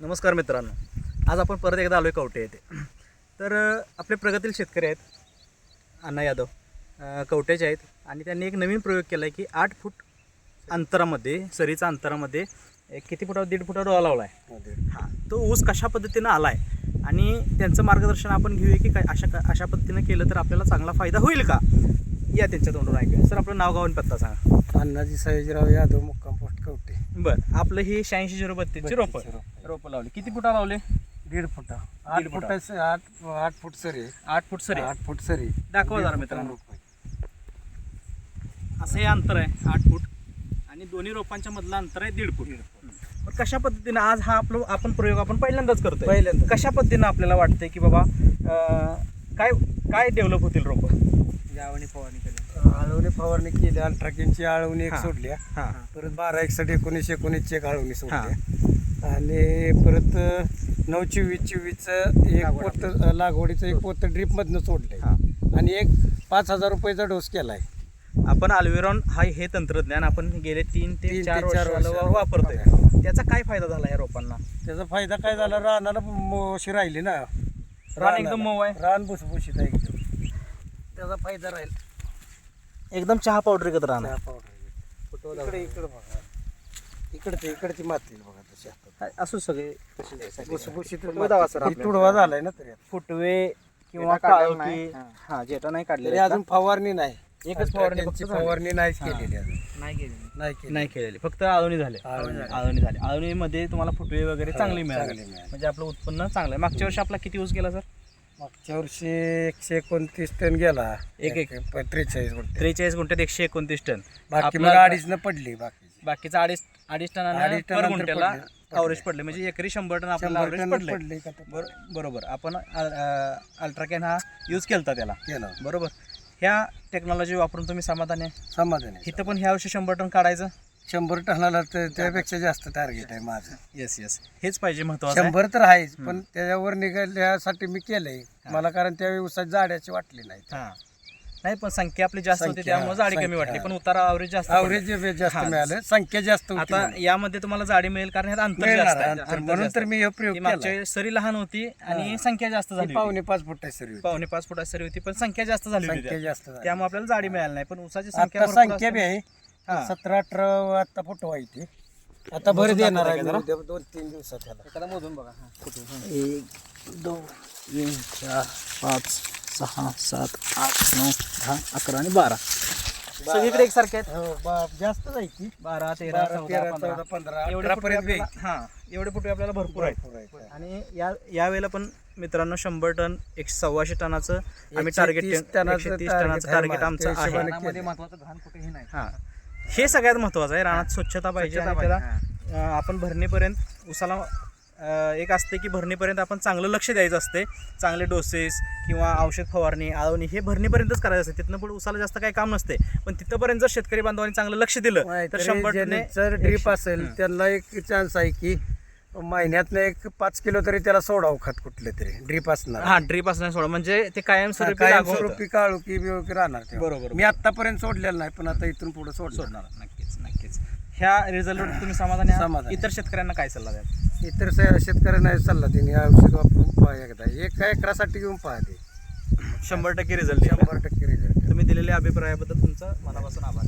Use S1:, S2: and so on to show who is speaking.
S1: नमस्कार मित्रांनो, आज आपण परत एकदा आलो आहे कवठे येथे. तर आपले प्रगतील शेतकरी आहेत अण्णा यादव, कवठ्याचे आहेत आणि त्यांनी एक नवीन प्रयोग केला आहे की 8 फूट अंतरामध्ये, सरीचा अंतरामध्ये किती फुटावर 1.5 फुटावर डोळा लावला आहे. हां, तो ऊस कशा पद्धतीनं आला आहे आणि त्यांचं मार्गदर्शन आपण घेऊया की काय अशा पद्धतीनं केलं तर आपल्याला चांगला फायदा होईल का, या त्यांच्या तोंडून ऐकूया. सर, आपलं नाव गाव आणि पत्ता सांगा.
S2: अण्णाजी सयाजीराव यादव, मुक्काम पोस्ट कवठे.
S1: बरं, आपलं ही 86-032ची रोपं लावली. किती फुटा लावले?
S2: 1.5 फुटा. 8 फूट 8 फूट सरी.
S1: 8 फूट सरी.
S2: 8 फूट सरी.
S1: दाखवा जरा मित्रांनो. असं हे अंतर आहे 8 फूट आणि दोन्ही रोपांच्या मधलं अंतर आहे 1.5 फूट. पण कशा पद्धतीनं आज हा आपण प्रयोग आपण पहिल्यांदाच करतोय.
S2: पहिल्यांदा
S1: कशा पद्धतीनं आपल्याला वाटतंय की बाबा काय काय डेव्हलप होतील रोपं?
S2: आळवणी फवारणी केली. आळवणी फवारणी केली. अल्ट्राकिनची आळवणी एक सोडल्या.
S1: हां,
S2: परत 12-61-19-19 एक आळवणी सोडल्या आणि परत 9-24-24 एक पोत लागवडीचं एक पोत ड्रीपमधनं सोडलंय आणि एक 5,000 रुपयाचा डोस केलाय.
S1: आपण अल्वेरॉन हे तंत्रज्ञान आपण गेले 3 ते 4 वर्ष वापरतोय. त्याचा काय फायदा झाला या रोपांना?
S2: त्याचा फायदा काय झाला, रानाला मोशी राहिली ना,
S1: रान एकदम मऊ आहे,
S2: रान भुसभुशीत आहे एकदम. त्याचा फायदा राहील.
S1: एकदम चहा पावडर एकत्र राहणार.
S2: इकडे बघा, इकडची माती बघा तशी आता
S1: असू सगळे
S2: भुसभुशीत
S1: फुटवे
S2: तुडवा झालाय ना तरी
S1: किंवा काळोखी. हा, जेटा नाही
S2: तरी
S1: काढले
S2: अजून फवारणी नाही.
S1: एकच फवारणी फक्त
S2: त्यांची
S1: झाली.
S2: फवारणी नाहीच केलेली अजून.
S1: नाही केलेली, फक्त आळवणी झाली. आळवणीमध्ये तुम्हाला फुटवे वगैरे चांगली मिळाली, म्हणजे आपलं उत्पन्न चांगलं आहे. मागच्या वर्षी आपला किती ऊस गेला सर?
S2: मागच्या वर्षी 129 टन गेला.
S1: एक
S2: 43 गुंठे.
S1: 43 गुंठ्यात 129 टन.
S2: बाकी मग 2.5 पडली.
S1: बाकीचं अडीच टनानं पर गुंठ्याला अवरेज पडले, म्हणजे एकरी 100 टन आपल्याला अवरेज पडले. बरोबर. आपण अल्ट्राकॅन हा यूज केला त्याला. बरोबर. ह्या टेक्नॉलॉजी वापरून तुम्ही समाधान आहे? इथं पण ह्या वर्षी 100 टन काढायचं.
S2: 100 टनाला त्यापेक्षा जास्त टार्गेट आहे माझं.
S1: येस, हेच पाहिजे महत्वाचं.
S2: 100 तर आहेच, पण त्याच्यावर निघाल्यासाठी मी केलंय मला, कारण त्यावेळी उसाची जाड्याची वाटली नाही.
S1: नाही, पण संख्या आपली जास्त होती त्यामुळे जाडी कमी वाटली, पण उतारा अवरेज जास्त
S2: जास्त मिळालं. संख्या जास्त होती.
S1: आता यामध्ये तुम्हाला जाडी मिळेल कारण ह्यात अंतर जास्त आहे.
S2: म्हणून तर मी हे प्रयोग
S1: मागच्या सरी लहान होती आणि संख्या जास्त झाली.
S2: 4.5 फूट सरी.
S1: 4.5 फुटा सरी होती, पण संख्या जास्त झाली होती. त्यामुळे आपल्याला जाडी मिळाली नाही, पण उसाची
S2: संख्या बी आहे 17-18 आता फुट व्हायची. आता बरं देणार आहे 2-3 दिवसात. त्याला
S1: मोजून बघा.
S2: 1, 2,
S1: 3, 4, 5, 6, 7, 8, 9, 10, 11 आणि 12 सगळीकडे एकसारखे आहेत.
S2: जास्त जायची.
S1: 12, 13, 14,
S2: 15
S1: एवढे फुटे आपल्याला भरपूर आहेत. आणि या वेळेला पण मित्रांनो 100 टन 125 टनाचं आम्ही टार्गेट 130 टनाचं टार्गेट आमचं आहे. हां, हे सगळ्यात महत्त्वाचं आहे. रानात स्वच्छता पाहिजे आणि त्याला आपण भरणीपर्यंत उसाला एक असते की भरणीपर्यंत आपण चांगलं लक्ष द्यायचं असते. चांगले डोसेस किंवा औषध फवारणी, आळवणी हे भरणीपर्यंतच करायचं असते. तिथनं पुढे उसाला जास्त काही काम नसते. पण तिथंपर्यंत जर शेतकरी बांधवांनी चांगलं लक्ष दिलं तर 100 टन
S2: जर ड्रीप असेल त्यांना एक चान्स आहे की महिन्यातनं एक 5 किलो तरी त्याला सोडावं खत कुठले तरी ड्रीप असणार.
S1: हा, ड्रीप असणार सोडा, म्हणजे ते कायमस्वरूपी
S2: काळू की राहणार.
S1: बरोबर.
S2: मी आतापर्यंत सोडलेलं नाही, पण आता इथून पुढे सोडणार.
S1: नक्कीच. ह्या रिझल्टवर तुम्ही समाधानी आहात? इतर शेतकऱ्यांना काय सल्ला द्याल?
S2: इतर शेतकऱ्यांना सल्ला देईन, हे औषध वापरून पहा एकदा. एका एकरासाठी घेऊन पहा ते.
S1: 100% रिझल्ट.
S2: 100% रिझल्ट.
S1: तुम्ही दिलेल्या अभिप्रायाबद्दल तुमचा मनापासून आभार.